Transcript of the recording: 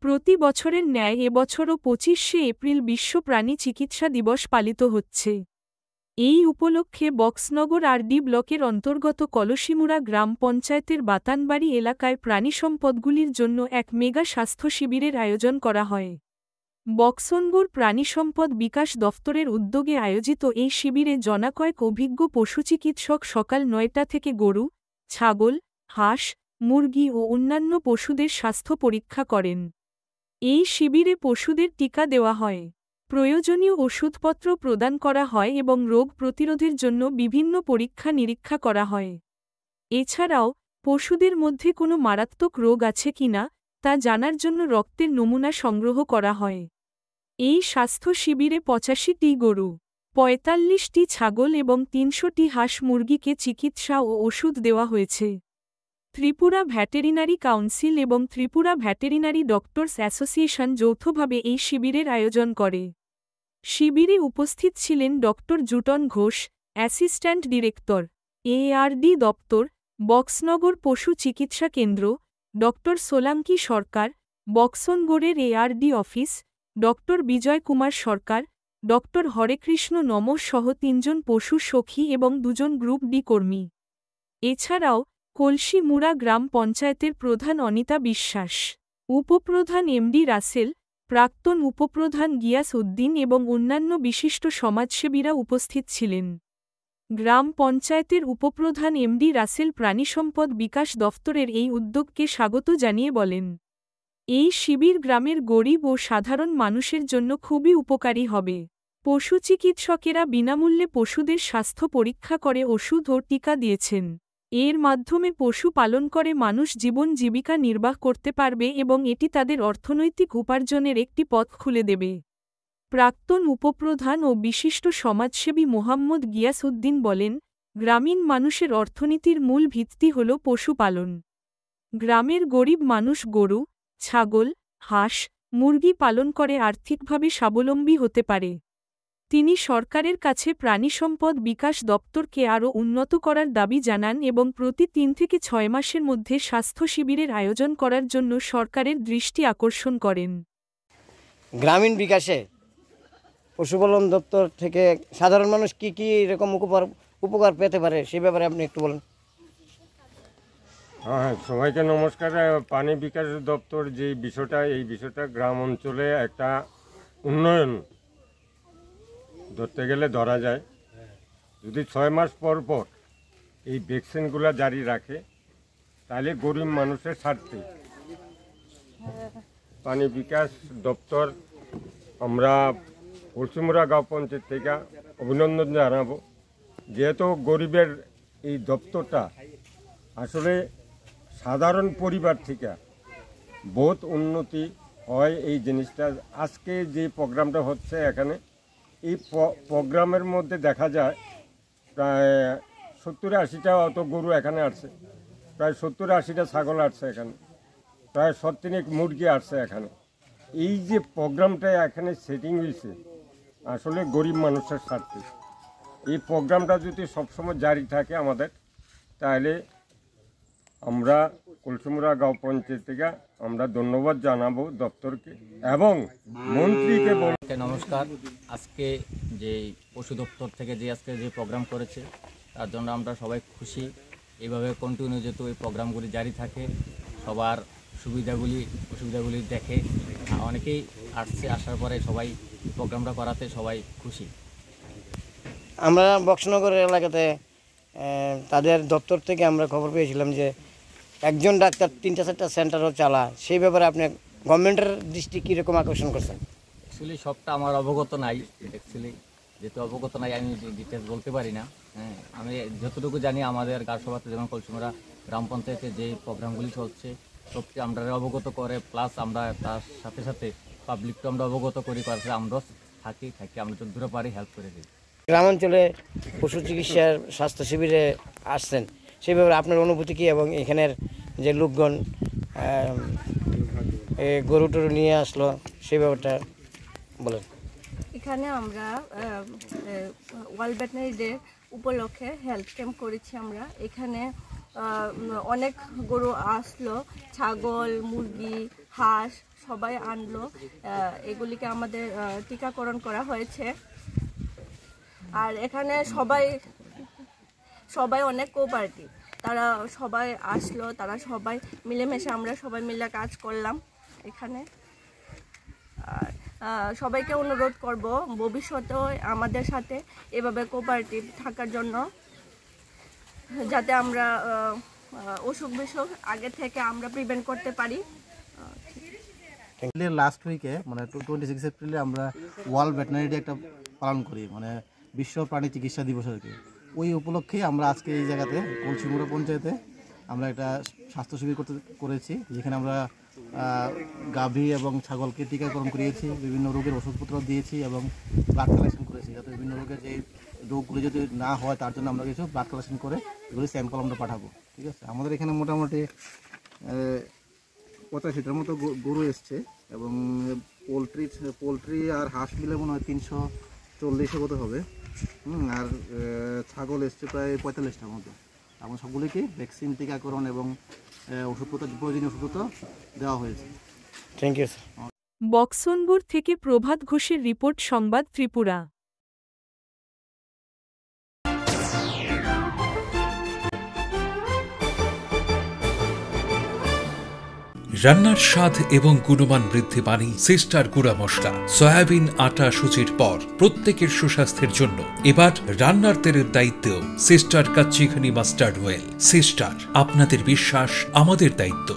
প্রতি বছরের ন্যায় এবছরও 25শে এপ্রিল বিশ্ব প্রাণী চিকিৎসা দিবস পালিত হচ্ছে। এই উপলক্ষে বক্সনগর আরডি ব্লকের অন্তর্গত কলসিমুড়া গ্রাম পঞ্চায়েতের বাতানবাড়ি এলাকায় প্রাণিসম্পদগুলির জন্য এক মেগা স্বাস্থ্য শিবিরের আয়োজন করা হয়। বক্সনগর প্রাণিসম্পদ বিকাশ দফতরের উদ্যোগে আয়োজিত এই শিবিরে জনাকয়েক অভিজ্ঞ পশুচিকিৎসক সকাল ৯টা থেকে গরু, ছাগল, হাঁস, মুরগি ও অন্যান্য পশুদের স্বাস্থ্য পরীক্ষা করেন। এই শিবিরে পশুদের টিকা দেওয়া হয়, প্রয়োজনীয় ওষুধপত্র প্রদান করা হয় এবং রোগ প্রতিরোধের জন্য বিভিন্ন পরীক্ষা নিরীক্ষা করা হয়। এছাড়াও পশুদের মধ্যে কোনো মারাত্মক রোগ আছে কিনা তা জানার জন্য রক্তের নমুনা সংগ্রহ করা হয়। এই স্বাস্থ্য শিবিরে 85টি গরু, 45টি ছাগল এবং 300টি হাঁস মুরগিকে চিকিৎসা ও ওষুধ দেওয়া হয়েছে। ত্রিপুরা ভেটেরিনারি কাউন্সিল এবং ত্রিপুরা ভেটেরিনারি ডক্টরস অ্যাসোসিয়েশন যৌথভাবে এই শিবিরের আয়োজন করে। শিবিরে উপস্থিত ছিলেন doctor জুটন Ghosh, assistant director, ARD দপ্তর, বক্সনগর পশু চিকিৎসা কেন্দ্র, ডক্টর সোলাঙ্কি সরকার, বক্সনগরের এআরডি অফিস, ডক্টর বিজয় কুমার সরকার, ডক্টর হরেকৃষ্ণ নমঃ সহ 3 জন পশু সখী এবং 2 জন গ্রুপ ডি কর্মী। এছাড়াও কলসিমুড়া গ্রাম পঞ্চায়েতের প্রধান অনিতা বিশ্বাস, উপপ্রধান এমডি রাসেল, প্রাক্তন উপপ্রধান গিয়াস উদ্দিন এবং অন্যান্য বিশিষ্ট সমাজসেবীরা উপস্থিত ছিলেন। গ্রাম পঞ্চায়েতের উপপ্রধান এমডি রাসেল প্রাণিসম্পদ বিকাশ দফতরের এই উদ্যোগকে স্বাগত জানিয়ে বলেন, এই শিবির গ্রামের গরিব ও সাধারণ মানুষের জন্য খুবই উপকারী হবে। পশু চিকিৎসকেরা বিনামূল্যে পশুদের স্বাস্থ্য পরীক্ষা করে ওষুধ ও টিকা দিয়েছেন। এর মাধ্যমে পশু পালন করে মানুষ জীবন জীবিকা নির্বাহ করতে পারবে এবং এটি তাদের অর্থনৈতিক উপার্জনের একটি পথ খুলে দেবে। প্রাক্তন উপপ্রধান ও বিশিষ্ট সমাজসেবী মোহাম্মদ গিয়াস উদ্দিন বলেন, গ্রামীণ মানুষের অর্থনীতির মূল ভিত্তি হল পশুপালন। গ্রামের গরিব মানুষ গরু, ছাগল, হাঁস, মুরগি পালন করে আর্থিকভাবে স্বাবলম্বী হতে পারে। তিনি সরকারের কাছে প্রাণিসম্পদ বিকাশ দপ্তরকে আরও উন্নত করার দাবি জানান এবং প্রতি 3 থেকে 6 মাসের মধ্যে স্বাস্থ্য শিবিরের আয়োজন করার জন্য সরকারের দৃষ্টি আকর্ষণ করেন। গ্রামীণ বিকাশে পশুপালন দপ্তর থেকে সাধারণ মানুষ কি কি এরকম উপকার পেতে পারে সেই ব্যাপারে আপনি একটু বলেন। হ্যাঁ, সবাইকে নমস্কার। প্রাণী বিকাশ দপ্তর যে বিষয়টা, এই বিষয়টা গ্রাম অঞ্চলে একটা উন্নয়ন ধরতে গেলে ধরা যায়। যদি 6 মাস পর পর এই ভ্যাকসিনগুলো জারি রাখে তাহলে গরিব মানুষের স্বার্থে প্রাণী বিকাশ দপ্তর আমরা কলসিমুড়া গাঁও পঞ্চায়েত থেকে অভিনন্দন জানাবো। যেহেতু গরিবের এই দপ্তরটা আসলে সাধারণ পরিবার থেকে বহুত উন্নতি হয় এই জিনিসটা। আজকে যে প্রোগ্রামটা হচ্ছে এখানে, এই প্রোগ্রামের মধ্যে দেখা যায় প্রায় 70-80টা অত গরু এখানে আসছে, প্রায় 70-80টা ছাগল আসছে এখানে, প্রায় 70 মুরগি আসছে এখানে। এই যে প্রোগ্রামটা এখানে সেটিং হয়েছে আসলে গরিব মানুষের স্বার্থে। এই প্রোগ্রামটা যদি সবসময় জারি থাকে আমাদের, তাহলে আমরা কলসিমুড়া গাঁও পঞ্চায়েত থেকে আমরা ধন্যবাদ জানাবো দপ্তরকে এবং মন্ত্রীকে। নমস্কার। আজকে যে পশু দপ্তর থেকে আজকে যে প্রোগ্রাম করেছে তার জন্য আমরা সবাই খুশি। এইভাবে কন্টিনিউ যেহেতু এই প্রোগ্রামগুলি জারি থাকে, সবার অসুবিধাগুলি দেখে অনেকেই আসছে, আসার পরে সবাই প্রোগ্রামটা করাতে সবাই খুশি। আমরা বক্সনগর এলাকাতে তাদের দপ্তর থেকে আমরা খবর পেয়েছিলাম যে একজন ডাক্তার 3-4টা সেন্টারও চালা। সেই ব্যাপারে আপনি গভর্নমেন্টের দৃষ্টি কীরকম আকর্ষণ করছেন? অ্যাকচুয়ালি সবটা আমার অবগত নাই, যেহেতু অবগত নাই আমি ডিটেলস বলতে পারি না। হ্যাঁ, আমি যতটুকু জানি আমাদের গাছসভাতে যেমন কলসিমুড়া গ্রাম পঞ্চায়েতে যে প্রোগ্রামগুলি চলছে সবটি আমরা অবগত করে, প্লাস আমরা তার সাথে সাথে পাবলিককে আমরা অবগত করি, আমরা থাকি আমরা যতদূর পারি হেল্প করে দিই। গ্রাম অঞ্চলে পশু চিকিৎসার স্বাস্থ্য শিবিরে আসছেন, সেই ব্যাপারে আপনার অনুভূতি কী এবং এখানের যে লোকগণ গরু টরু নিয়ে আসলো সেই ব্যাপারটা বলেন। এখানে আমরা ওয়ার্ল্ড ভেটেরিনারি ডে উপলক্ষে হেলথ ক্যাম্প করেছি। আমরা এখানে অনেক গরু আসলো, ছাগল, মুরগি, হাঁস সবাই আনলো, এগুলিকে আমাদের টিকাকরণ করা হয়েছে। আর এখানে সবাই অনেক কোঅপারেটিভ, তারা সবাই আসলো, তারা সবাই মিলেমিশে আমরা সবাই মিলে কাজ করলাম এখানে। আর সবাইকে অনুরোধ করব ভবিষ্যতেও আমাদের সাথে এভাবে কোঅপারেটিভ থাকার জন্য, যাতে আমরা অসুখ বিসুখ আগে থেকে আমরা প্রিভেন্ট করতে পারি। লাস্ট উইকে মানে 26 এপ্রিলে আমরা ওয়ার্ল্ড ভেটেরিনারি ডে একটা পালন করি, মানে বিশ্ব প্রাণী চিকিৎসা দিবস আর কি। ওই উপলক্ষে আমরা আজকে এই জায়গাতে কলসিমুড়া পঞ্চায়েতে আমরা একটা স্বাস্থ্য শিবির করেছি, যেখানে আমরা গাভী এবং ছাগলকে টিকাকরণ করিয়েছি, বিভিন্ন রোগের ওষুধপত্র দিয়েছি এবং ব্লাড কালেকশন করেছি, যাতে বিভিন্ন রোগের যে রোগগুলি যদি না হয় তার জন্য আমরা কিছু ব্লাড কালেকশন করে এগুলি স্যাম্পল আমরা পাঠাবো। ঠিক আছে, আমাদের এখানে মোটামুটি 85টার মতো গরু এসছে এবং পোলট্রি আর হাঁস মিলে মনে হয় 340 মতো হবে। আর ছাগল এসছে প্রায় 45টার মতো। আমরা সবগুলিকে ভ্যাকসিন, টিকাকরণ এবং ওষুধপত্র, প্রয়োজনীয় ওষুধপত্র দেওয়া হয়েছে। Thank you sir. বক্সনগর থেকে প্রভাত ঘোষের রিপোর্ট, সংবাদ ত্রিপুরা। রান্নার স্বাদ এবং গুণমান বৃদ্ধি পানি সিস্টার গুঁড়া মশলা, সয়াবিন আটা সুজির পর প্রত্যেকের সুস্বাস্থ্যের জন্য এবার রান্নার তেলের দায়িত্বেও sister kachi ghani mustard oil. Sister, আপনাদের বিশ্বাস আমাদের দায়িত্ব।